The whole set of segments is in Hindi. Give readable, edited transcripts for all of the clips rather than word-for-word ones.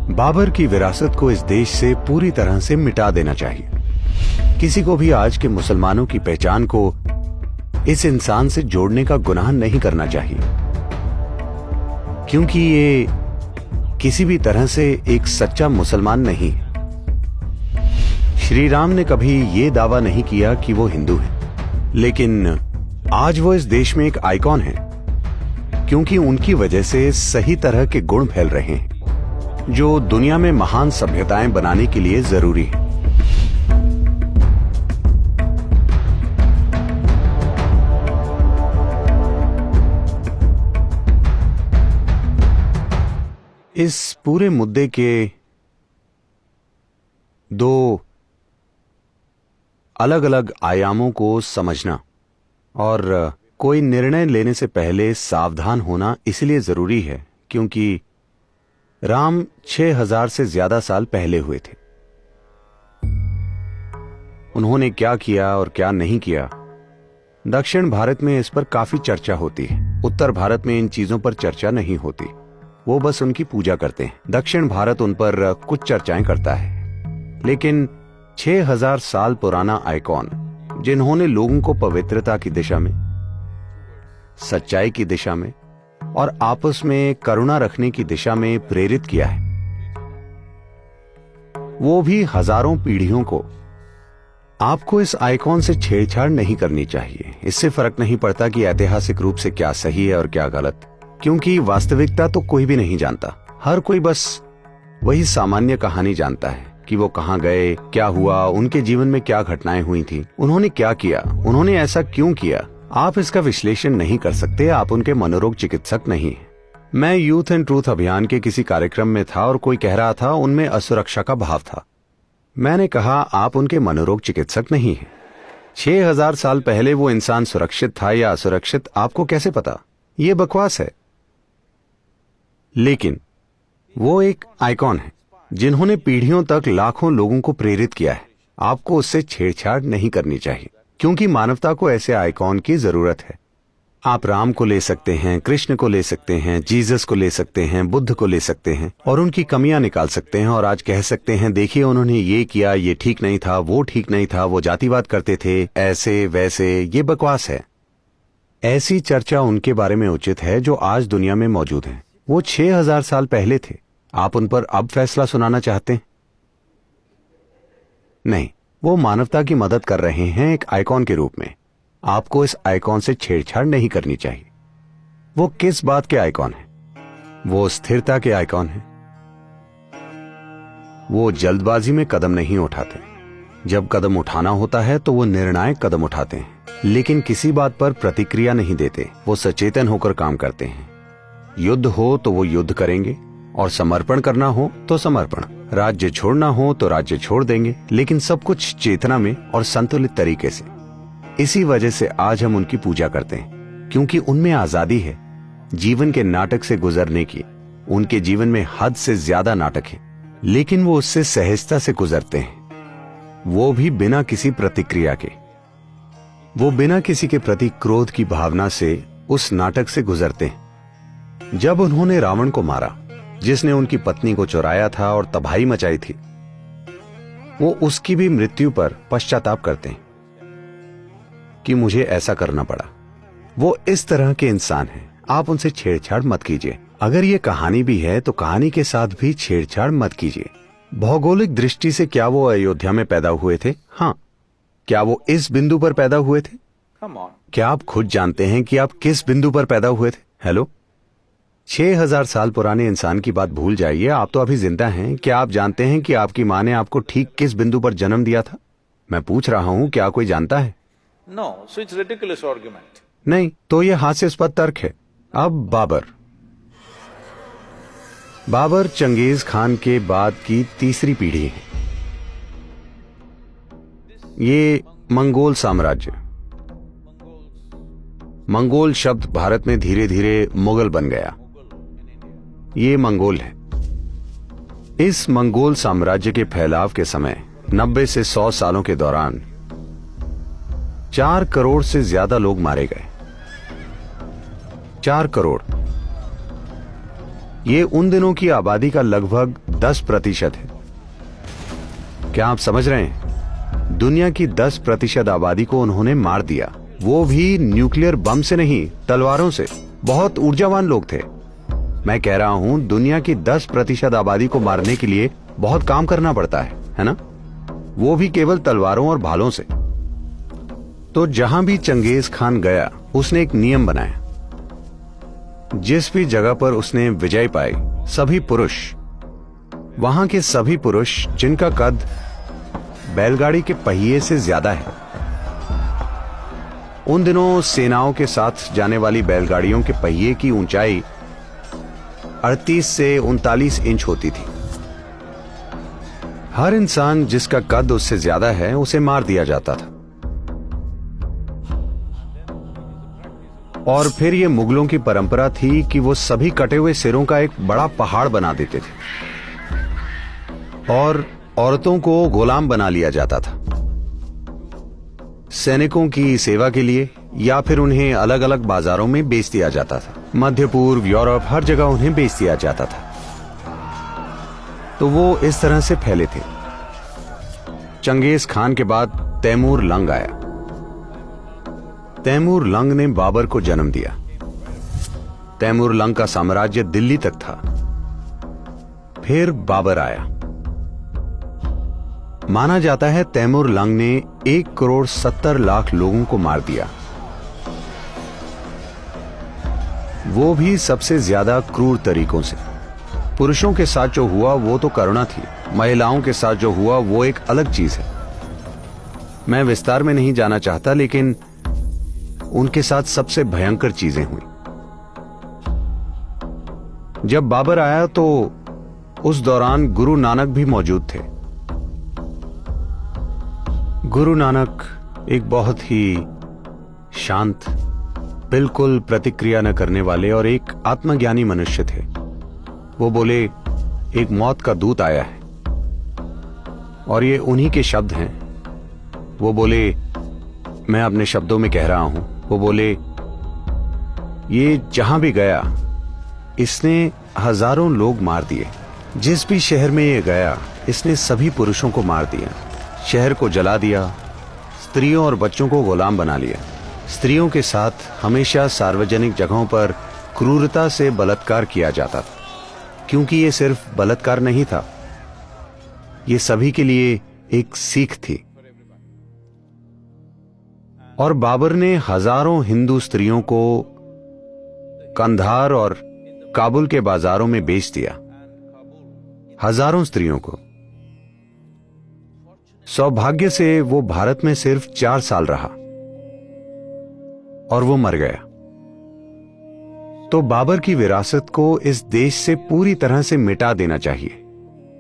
बाबर की विरासत को इस देश से पूरी तरह से मिटा देना चाहिए। किसी को भी आज के मुसलमानों की पहचान को इस इंसान से जोड़ने का गुनाह नहीं करना चाहिए, क्योंकि ये किसी भी तरह से एक सच्चा मुसलमान नहीं है। श्री राम ने कभी ये दावा नहीं किया कि वो हिंदू हैं, लेकिन आज वो इस देश में एक आइकॉन है, क्योंकि उनकी वजह से सही तरह के गुण फैल रहे हैं जो दुनिया में महान सभ्यताएं बनाने के लिए जरूरी है। इस पूरे मुद्दे के दो अलग अलग आयामों को समझना और कोई निर्णय लेने से पहले सावधान होना इसलिए जरूरी है क्योंकि राम 6000 से ज्यादा साल पहले हुए थे। उन्होंने क्या किया और क्या नहीं किया, दक्षिण भारत में इस पर काफी चर्चा होती है। उत्तर भारत में इन चीजों पर चर्चा नहीं होती, वो बस उनकी पूजा करते हैं। दक्षिण भारत उन पर कुछ चर्चाएं करता है, लेकिन 6000 साल पुराना आइकॉन जिन्होंने लोगों को पवित्रता की दिशा में, सच्चाई की दिशा में और आपस में करुणा रखने की दिशा में प्रेरित किया है, वो भी हजारों पीढ़ियों को। आपको इस आइकॉन से छेड़छाड़ नहीं करनी चाहिए। इससे फर्क नहीं पड़ता कि ऐतिहासिक रूप से क्या सही है और क्या गलत, क्योंकि वास्तविकता तो कोई भी नहीं जानता। हर कोई बस वही सामान्य कहानी जानता है कि वो कहां गए, क्या हुआ, उनके जीवन में क्या घटनाएं हुई थी, उन्होंने क्या किया, उन्होंने ऐसा क्यों किया। आप इसका विश्लेषण नहीं कर सकते, आप उनके मनोरोग चिकित्सक नहीं हैं। मैं यूथ एंड ट्रूथ अभियान के किसी कार्यक्रम में था और कोई कह रहा था उनमें असुरक्षा का भाव था। मैंने कहा आप उनके मनोरोग चिकित्सक नहीं हैं। 6000 साल पहले वो इंसान सुरक्षित था या असुरक्षित आपको कैसे पता? ये बकवास है। लेकिन वो एक आइकॉन है जिन्होंने पीढ़ियों तक लाखों लोगों को प्रेरित किया है। आपको उससे छेड़छाड़ नहीं करनी चाहिए, क्योंकि मानवता को ऐसे आइकॉन की जरूरत है। आप राम को ले सकते हैं, कृष्ण को ले सकते हैं, जीसस को ले सकते हैं, बुद्ध को ले सकते हैं और उनकी कमियां निकाल सकते हैं और आज कह सकते हैं देखिए उन्होंने ये किया, ये ठीक नहीं था, वो ठीक नहीं था, वो जातिवाद करते थे, ऐसे वैसे। ये बकवास है। ऐसी चर्चा उनके बारे में उचित है जो आज दुनिया में मौजूद है। वो 6000 साल पहले थे। आप उन पर अब फैसला सुनाना चाहते हैं? नहीं, वो मानवता की मदद कर रहे हैं एक आइकॉन के रूप में। आपको इस आइकॉन से छेड़छाड़ नहीं करनी चाहिए। वो किस बात के आइकॉन है? वो स्थिरता के आइकॉन है। वो जल्दबाजी में कदम नहीं उठाते। जब कदम उठाना होता है तो वो निर्णायक कदम उठाते हैं, लेकिन किसी बात पर प्रतिक्रिया नहीं देते। वो सचेतन होकर काम करते हैं। युद्ध हो तो वो युद्ध करेंगे और समर्पण करना हो तो समर्पण, राज्य छोड़ना हो तो राज्य छोड़ देंगे, लेकिन सब कुछ चेतना में और संतुलित तरीके से। इसी वजह से आज हम उनकी पूजा करते हैं, क्योंकि उनमें आजादी है जीवन के नाटक से गुजरने की। उनके जीवन में हद से ज्यादा नाटक है, लेकिन वो उससे सहजता से गुजरते हैं, वो भी बिना किसी प्रतिक्रिया के। वो बिना किसी के प्रति क्रोध की भावना से उस नाटक से गुजरते हैं। जब उन्होंने रावण को मारा, जिसने उनकी पत्नी को चुराया था और तबाही मचाई थी, वो उसकी भी मृत्यु पर पश्चाताप करते हैं कि मुझे ऐसा करना पड़ा। वो इस तरह के इंसान हैं। आप उनसे छेड़छाड़ मत कीजिए। अगर ये कहानी भी है तो कहानी के साथ भी छेड़छाड़ मत कीजिए। भौगोलिक दृष्टि से क्या वो अयोध्या में पैदा हुए थे? हाँ। क्या वो इस बिंदु पर पैदा हुए थे? क्या आप खुद जानते हैं कि आप किस बिंदु पर पैदा हुए थे? हेलो, 6000 साल पुराने इंसान की बात भूल जाइए, आप तो अभी जिंदा हैं। क्या आप जानते हैं कि आपकी मां ने आपको ठीक किस बिंदु पर जन्म दिया था? मैं पूछ रहा हूं, क्या कोई जानता है? No, so it's ridiculous argument. नहीं, तो ये हास्यास्पद तर्क है। अब बाबर चंगेज खान के बाद की तीसरी पीढ़ी है। ये मंगोल साम्राज्य, मंगोल शब्द भारत में धीरे धीरे मुगल बन गया। ये मंगोल है। इस मंगोल साम्राज्य के फैलाव के समय 90 से 100 सालों के दौरान 4 करोड़ से ज्यादा लोग मारे गए। 4 करोड़। ये उन दिनों की आबादी का लगभग 10% है। क्या आप समझ रहे हैं? दुनिया की 10% आबादी को उन्होंने मार दिया, वो भी न्यूक्लियर बम से नहीं, तलवारों से। बहुत ऊर्जावान लोग थे। मैं कह रहा हूं, दुनिया की 10% आबादी को मारने के लिए बहुत काम करना पड़ता है ना? वो भी केवल तलवारों और भालों से। तो जहां भी चंगेज खान गया, उसने एक नियम बनाया। जिस भी जगह पर उसने विजय पाई, सभी पुरुष, वहां के सभी पुरुष जिनका कद बैलगाड़ी के पहिए से ज्यादा है, उन दिनों सेनाओं के साथ जाने वाली बैलगाड़ियों के पहिए की ऊंचाई 38 से 39 इंच होती थी। हर इंसान जिसका कद उससे ज्यादा है, उसे मार दिया जाता था। और फिर यह मुगलों की परंपरा थी कि वो सभी कटे हुए सिरों का एक बड़ा पहाड़ बना देते थे और औरतों को गुलाम बना लिया जाता था, सैनिकों की सेवा के लिए, या फिर उन्हें अलग अलग बाजारों में बेच दिया जाता था। मध्य पूर्व, यूरोप, हर जगह उन्हें बेच दिया जाता था। तो वो इस तरह से फैले थे। चंगेज खान के बाद तैमूर लंग आया। तैमूर लंग ने बाबर को जन्म दिया। तैमूर लंग का साम्राज्य दिल्ली तक था। फिर बाबर आया। माना जाता है तैमूर लंग ने 1,70,00,000 लोगों को मार दिया। वो भी सबसे ज्यादा क्रूर तरीकों से। पुरुषों के साथ जो हुआ वो तो करुणा थी, महिलाओं के साथ जो हुआ वो एक अलग चीज है। मैं विस्तार में नहीं जाना चाहता, लेकिन उनके साथ सबसे भयंकर चीजें हुई। जब बाबर आया तो उस दौरान गुरु नानक भी मौजूद थे। गुरु नानक एक बहुत ही शांत, बिल्कुल प्रतिक्रिया न करने वाले और एक आत्मज्ञानी मनुष्य थे। वो बोले, एक मौत का दूत आया है, और ये उन्हीं के शब्द हैं। वो बोले, मैं अपने शब्दों में कह रहा हूं, वो बोले, ये जहां भी गया इसने हजारों लोग मार दिए। जिस भी शहर में ये गया, इसने सभी पुरुषों को मार दिया, शहर को जला दिया, स्त्रियों और बच्चों को गुलाम बना लिया। स्त्रियों के साथ हमेशा सार्वजनिक जगहों पर क्रूरता से बलात्कार किया जाता था, क्योंकि ये सिर्फ बलात्कार नहीं था, ये सभी के लिए एक सीख थी। और बाबर ने हजारों हिंदू स्त्रियों को कंधार और काबुल के बाजारों में बेच दिया, हजारों स्त्रियों को। सौभाग्य से वो भारत में सिर्फ 4 साल रहा और वो मर गया। तो बाबर की विरासत को इस देश से पूरी तरह से मिटा देना चाहिए।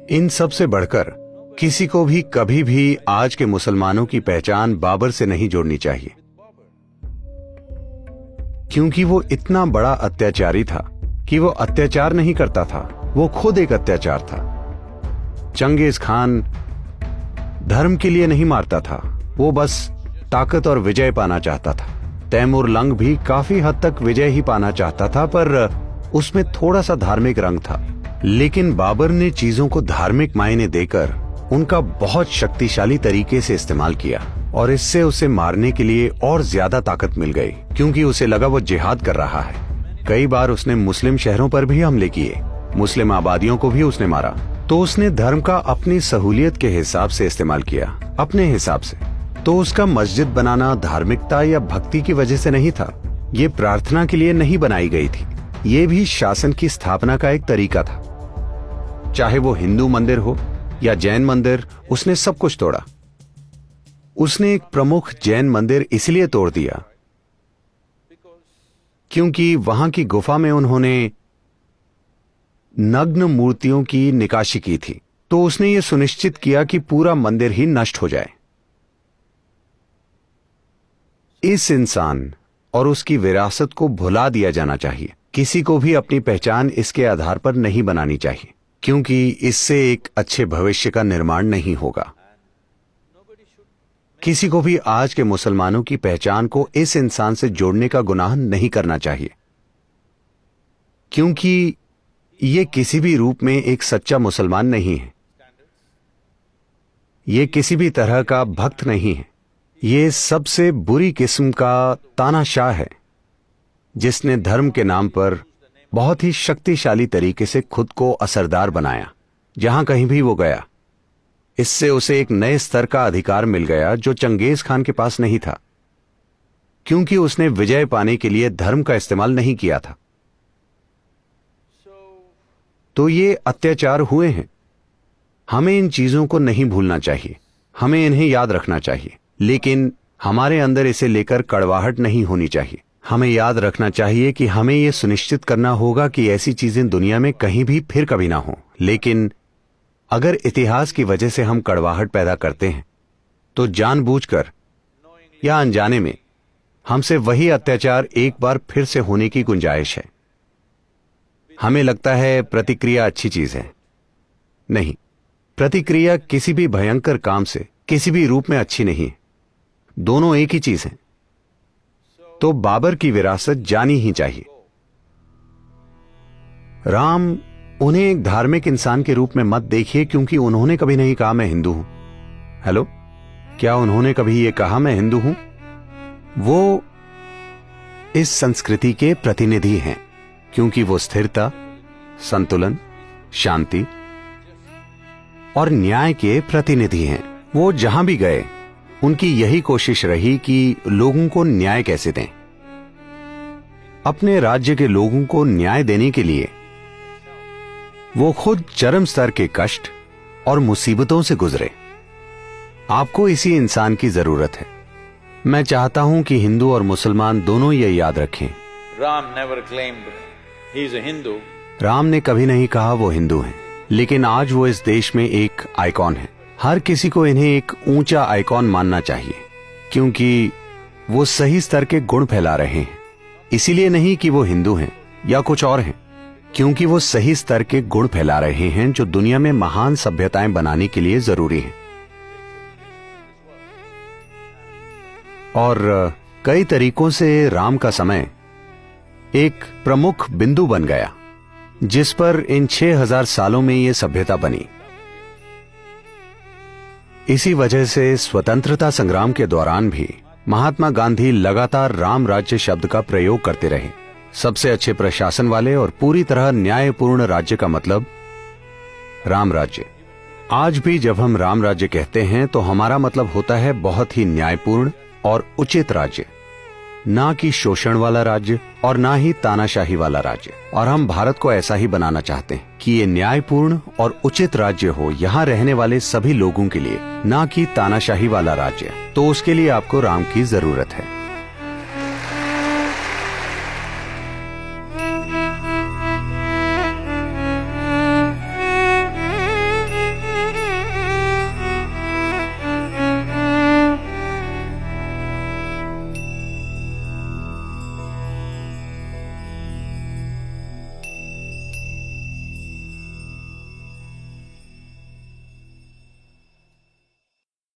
इन सब से बढ़कर किसी को भी कभी भी आज के मुसलमानों की पहचान बाबर से नहीं जोड़नी चाहिए, क्योंकि वो इतना बड़ा अत्याचारी था कि वो अत्याचार नहीं करता था, वो खुद एक अत्याचार था। चंगेज खान धर्म के लिए नहीं मारता था, वो बस ताकत और विजय पाना चाहता था। तैमूर लंग भी काफी हद तक विजय ही पाना चाहता था, पर उसमें थोड़ा सा धार्मिक रंग था। लेकिन बाबर ने चीजों को धार्मिक मायने देकर उनका बहुत शक्तिशाली तरीके से इस्तेमाल किया, और इससे उसे मारने के लिए और ज्यादा ताकत मिल गई, क्योंकि उसे लगा वो जिहाद कर रहा है। कई बार उसने मुस्लिम शहरों पर भी हमले किए, मुस्लिम आबादियों को भी उसने मारा। तो उसने धर्म का अपनी सहूलियत के हिसाब से इस्तेमाल किया, अपने हिसाब से। तो उसका मस्जिद बनाना धार्मिकता या भक्ति की वजह से नहीं था, ये प्रार्थना के लिए नहीं बनाई गई थी, ये भी शासन की स्थापना का एक तरीका था। चाहे वो हिंदू मंदिर हो या जैन मंदिर, उसने सब कुछ तोड़ा। उसने एक प्रमुख जैन मंदिर इसलिए तोड़ दिया क्योंकि वहां की गुफा में उन्होंने नग्न मूर्तियों की निकाशी की थी। तो उसने ये सुनिश्चित किया कि पूरा मंदिर ही नष्ट हो जाए। इस इंसान और उसकी विरासत को भुला दिया जाना चाहिए। किसी को भी अपनी पहचान इसके आधार पर नहीं बनानी चाहिए, क्योंकि इससे एक अच्छे भविष्य का निर्माण नहीं होगा। किसी को भी आज के मुसलमानों की पहचान को इस इंसान से जोड़ने का गुनाह नहीं करना चाहिए, क्योंकि ये किसी भी रूप में एक सच्चा मुसलमान नहीं है, ये किसी भी तरह का भक्त नहीं है, ये सबसे बुरी किस्म का तानाशाह है जिसने धर्म के नाम पर बहुत ही शक्तिशाली तरीके से खुद को असरदार बनाया। जहां कहीं भी वो गया, इससे उसे एक नए स्तर का अधिकार मिल गया जो चंगेज खान के पास नहीं था, क्योंकि उसने विजय पाने के लिए धर्म का इस्तेमाल नहीं किया था। तो ये अत्याचार हुए हैं। हमें इन चीजों को नहीं भूलना चाहिए, हमें इन्हें याद रखना चाहिए, लेकिन हमारे अंदर इसे लेकर कड़वाहट नहीं होनी चाहिए। हमें याद रखना चाहिए कि हमें यह सुनिश्चित करना होगा कि ऐसी चीजें दुनिया में कहीं भी फिर कभी ना हो। लेकिन अगर इतिहास की वजह से हम कड़वाहट पैदा करते हैं तो जानबूझकर या अनजाने में हमसे वही अत्याचार एक बार फिर से होने की गुंजाइश है। हमें लगता है प्रतिक्रिया अच्छी चीज है। नहीं, प्रतिक्रिया किसी भी भयंकर काम से किसी भी रूप में अच्छी नहीं है। दोनों एक ही चीज है। तो बाबर की विरासत जानी ही चाहिए। राम, उन्हें एक धार्मिक इंसान के रूप में मत देखिए, क्योंकि उन्होंने कभी नहीं कहा मैं हिंदू हूं। हेलो, क्या उन्होंने कभी यह कहा मैं हिंदू हूं? वो इस संस्कृति के प्रतिनिधि हैं, क्योंकि वो स्थिरता, संतुलन, शांति और न्याय के प्रतिनिधि हैं। वो जहां भी गए उनकी यही कोशिश रही कि लोगों को न्याय कैसे दें। अपने राज्य के लोगों को न्याय देने के लिए वो खुद चरम स्तर के कष्ट और मुसीबतों से गुजरे। आपको इसी इंसान की जरूरत है। मैं चाहता हूं कि हिंदू और मुसलमान दोनों ये याद रखें। Ram never claimed he is a Hindu. Ram ने कभी नहीं कहा वो हिंदू हैं, लेकिन आज वो इस देश में एक आइकॉन है। हर किसी को इन्हें एक ऊंचा आइकॉन मानना चाहिए, क्योंकि वो सही स्तर के गुण फैला रहे हैं। इसीलिए नहीं कि वो हिंदू हैं या कुछ और हैं, क्योंकि वो सही स्तर के गुण फैला रहे हैं जो दुनिया में महान सभ्यताएं बनाने के लिए जरूरी हैं। और कई तरीकों से राम का समय एक प्रमुख बिंदु बन गया, जिस पर इन 6000 सालों में ये सभ्यता बनी। इसी वजह से स्वतंत्रता संग्राम के दौरान भी महात्मा गांधी लगातार राम राज्य शब्द का प्रयोग करते रहे। सबसे अच्छे प्रशासन वाले और पूरी तरह न्यायपूर्ण राज्य का मतलब राम राज्य। आज भी जब हम राम राज्य कहते हैं तो हमारा मतलब होता है बहुत ही न्यायपूर्ण और उचित राज्य, ना कि शोषण वाला राज्य और ना ही तानाशाही वाला राज्य। और हम भारत को ऐसा ही बनाना चाहते हैं कि ये न्यायपूर्ण और उचित राज्य हो यहाँ रहने वाले सभी लोगों के लिए, ना कि तानाशाही वाला राज्य। तो उसके लिए आपको राम की जरूरत है।